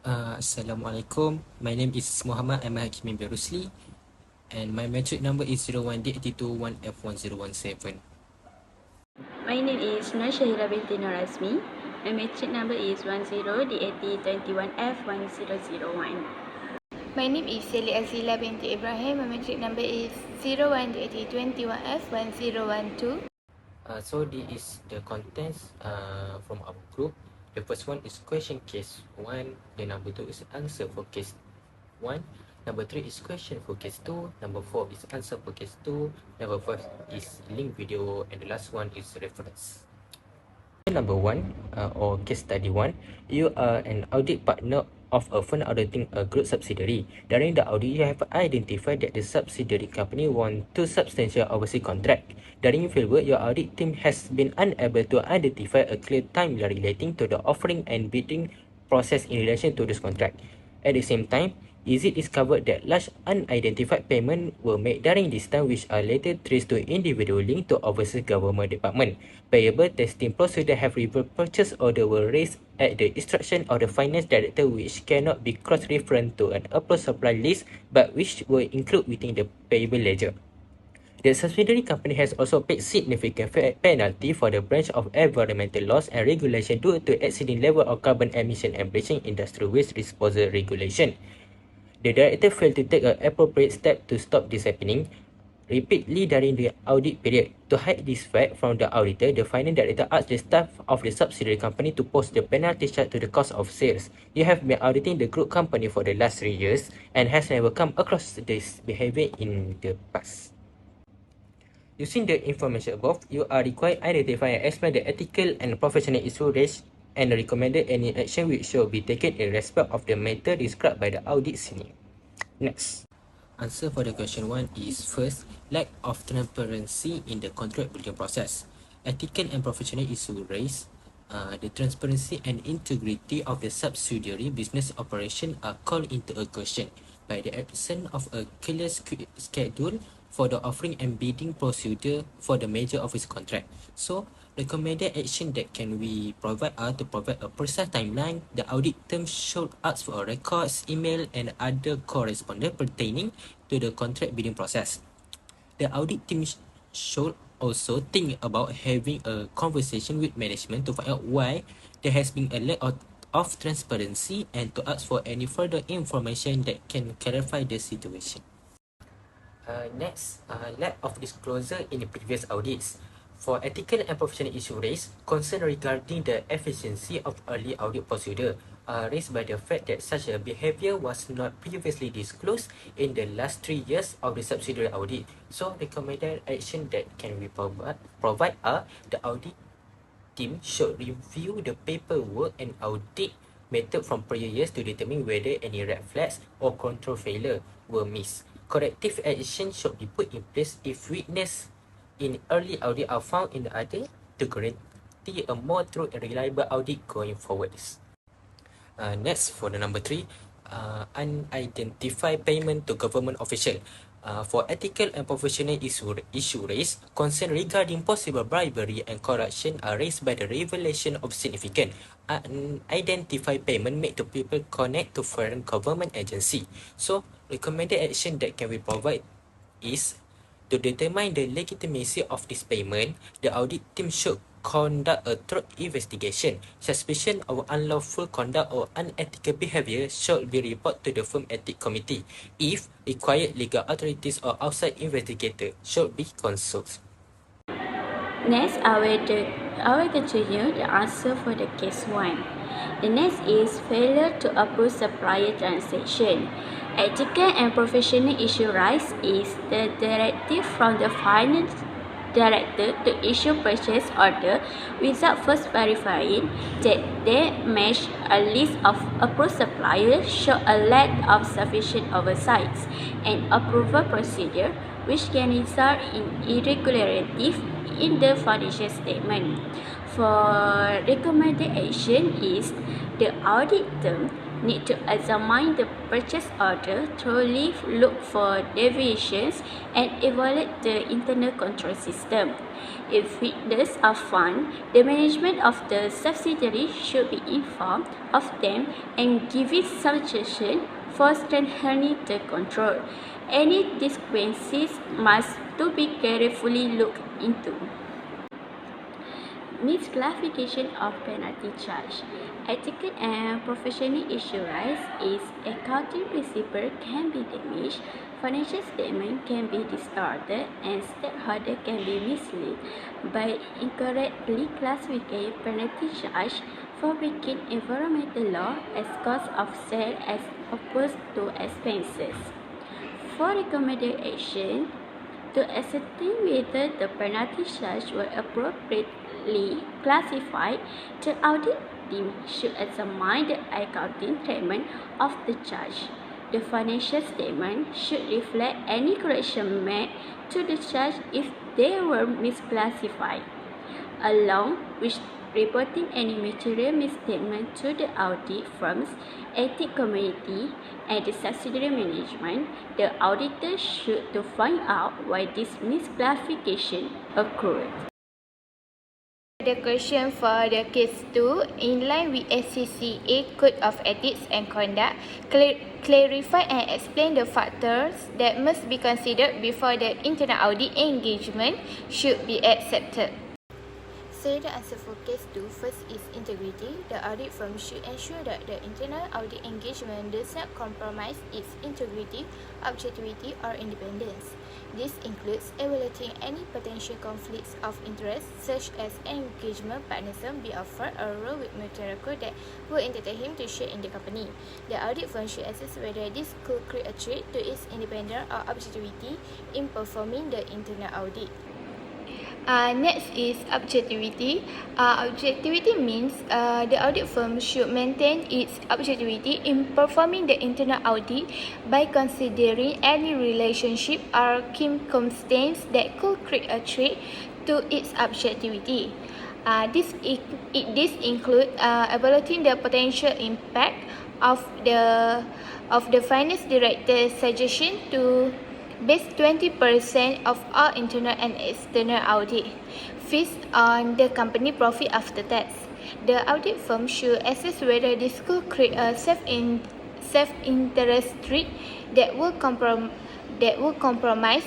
Assalamualaikum. My name is Muhammad Ahmad Hakim bin Rusli, and my metric number is 01D821F1017. My name is Nur Shahira binti Nur Azmi. My metric number is 10D8021F1001. My name is Sally Azila binti Ibrahim. My metric number is 018021F1012. So this is the contents from our group. The first one is question case 1. The number 2 is answer for case 1. Number 3 is question for case 2. Number 4 is answer for case 2. Number 5 is link video. And the last one is reference. Number 1 or case study 1, you are an audit partner of a firm auditing a group subsidiary. During the audit, you have identified that the subsidiary company won 2 substantial overseas contracts. During fieldwork, your audit team has been unable to identify a clear timeline relating to the offering and bidding process in relation to this contract. At the same time, is it discovered that large unidentified payments were made during this time, which are later traced to individual linked to overseas government department. Payable testing procedure have revealed purchase order were raised at the instruction of the finance director, which cannot be cross-referenced to an approved supply list, but which were included within the payable ledger. The subsidiary company has also paid significant penalty for the breach of environmental laws and regulation due to exceeding level of carbon emission and breaching industrial waste disposal regulation. The director failed to take an appropriate step to stop this happening repeatedly during the audit period. To hide this fact from the auditor, the finance director asked the staff of the subsidiary company to post the penalty charge to the cost of sales. You have been auditing the group company for the last 3 years and has never come across this behavior in the past. Using the information above, you are required to identify and explain the ethical and professional issue raised and recommended any action which should be taken in respect of the matter described by the audit senior. Next. Answer for the question 1 is first, lack of transparency in the contract building process. Ethical and professional issue raised. The transparency and integrity of the subsidiary business operation are called into a question by the absence of a clear schedule for the offering and bidding procedure for the major office contract. So, recommended action that can we provide are to provide a precise timeline. The audit term should ask for records, email, and other correspondence pertaining to the contract bidding process. The audit team should also think about having a conversation with management to find out why there has been a lack of transparency and to ask for any further information that can clarify the situation. Next, lack of disclosure in the previous audits. For ethical and professional issue raised, concern regarding the efficiency of early audit procedure are raised by the fact that such a behavior was not previously disclosed in the last 3 years of the subsidiary audit. So, recommended action that can be provide are the audit team should review the paperwork and audit method from prior years to determine whether any red flags or control failure were missed. Corrective action should be put in place if weakness in early audit are found in the other to guarantee a more true and reliable audit going forwards. Next, for the number 3, unidentified payment to government official. For ethical and professional issue raised, concern regarding possible bribery and corruption are raised by the revelation of significant unidentified payment made to people connect to foreign government agency. So, recommended action that can be provided is to determine the legitimacy of this payment. The audit team should conduct a thorough investigation. Suspicion of unlawful conduct or unethical behavior should be reported to the firm ethics committee. If required, legal authorities or outside investigator should be consulted. Next, I will continue the answer for the case 1. The next is failure to approve supplier transaction. Ethical and professional issue rise is the directive from the finance director to issue purchase order without first verifying that they match a list of approved suppliers show a lack of sufficient oversight and approval procedure, which can result in irregularities in the financial statement. For recommended action is the audit term need to examine the purchase order, thoroughly look for deviations, and evaluate the internal control system. If weaknesses are found, the management of the subsidiary should be informed of them and give its suggestion for strengthening the control. Any discrepancies must to be carefully looked into. Misclassification of penalty charge. Ethical and professional issues is accounting principle can be damaged, financial statement can be distorted, and stakeholder can be misled by incorrectly classifying penalty charge for breaking environmental law as cost of sale as opposed to expenses. For recommended action, to ascertain whether the penalty charge were appropriately classified, the audit team should examine the accounting treatment of the charge. The financial statement should reflect any correction made to the charge if they were misclassified, along with reporting any material misstatement to the audit firm's ethics committee and the subsidiary management. The auditor should to find out why this misclassification occurred. The question for the case 2, in line with SCCA Code of Ethics and Conduct, clarify and explain the factors that must be considered before the internal audit engagement should be accepted. Say the answer for case 2. First is integrity. The audit firm should ensure that the internal audit engagement does not compromise its integrity, objectivity, or independence. This includes evaluating any potential conflicts of interest, such as engagement partners be offered a role with material that would entitle him to share in the company. The audit firm should assess whether this could create a threat to its independence or objectivity in performing the internal audit. Next is objectivity. Objectivity means the audit firm should maintain its objectivity in performing the internal audit by considering any relationship or circumstance that could create a threat to its objectivity. This includes evaluating the potential impact of the finance director's suggestion to base 20% of all internal and external audit fees on the company profit after tax. The audit firm should assess whether this could create a self-interest threat that will compromise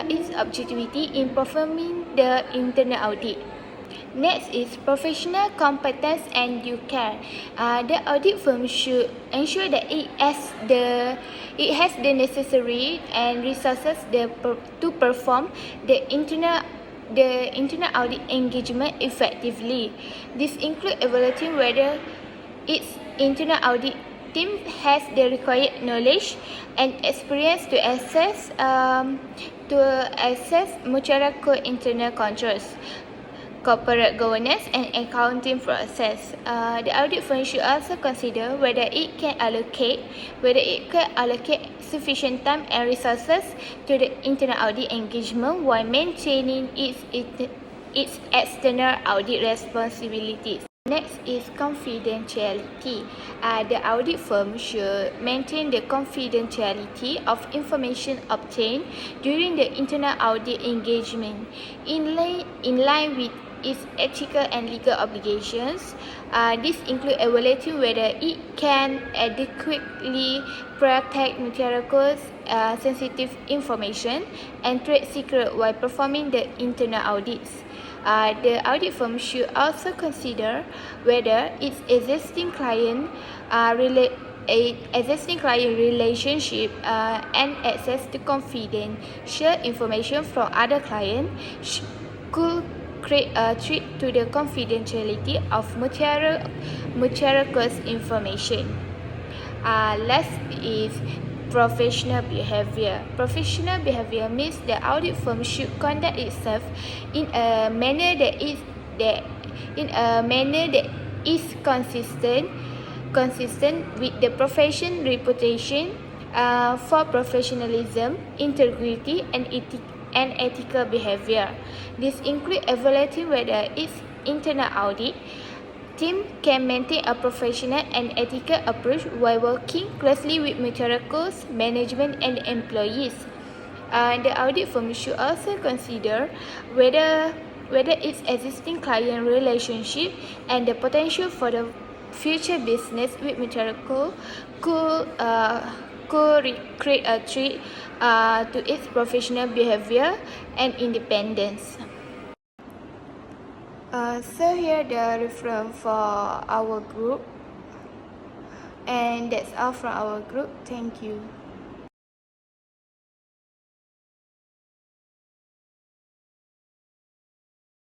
its objectivity in performing the internal audit. Next is professional competence and due care. The audit firm should ensure that it has the necessary and resources to perform the internal audit engagement effectively. This includes evaluating whether its internal audit team has the required knowledge and experience to assess mutual internal controls, corporate governance, and accounting process. The audit firm should also consider whether it can allocate sufficient time and resources to the internal audit engagement while maintaining its external audit responsibilities. Next is confidentiality. The audit firm should maintain the confidentiality of information obtained during the internal audit engagement in line with its ethical and legal obligations. This includes evaluating whether it can adequately protect material sensitive information and trade secret while performing the internal audits. The audit firm should also consider whether its existing client relationship and access to confidential information from other clients could create a threat to the confidentiality of material information. Last is professional behavior. Professional behavior means the audit firm should conduct itself in a manner that is consistent with the profession reputation for professionalism, integrity, and ethical behavior. This includes evaluating whether its internal audit team can maintain a professional and ethical approach while working closely with materials, management and employees. The audit firm should also consider whether its existing client relationship and the potential for the future business with material could create a threat to its professional behavior and independence. So here the reference for our group, and that's all from our group. Thank you.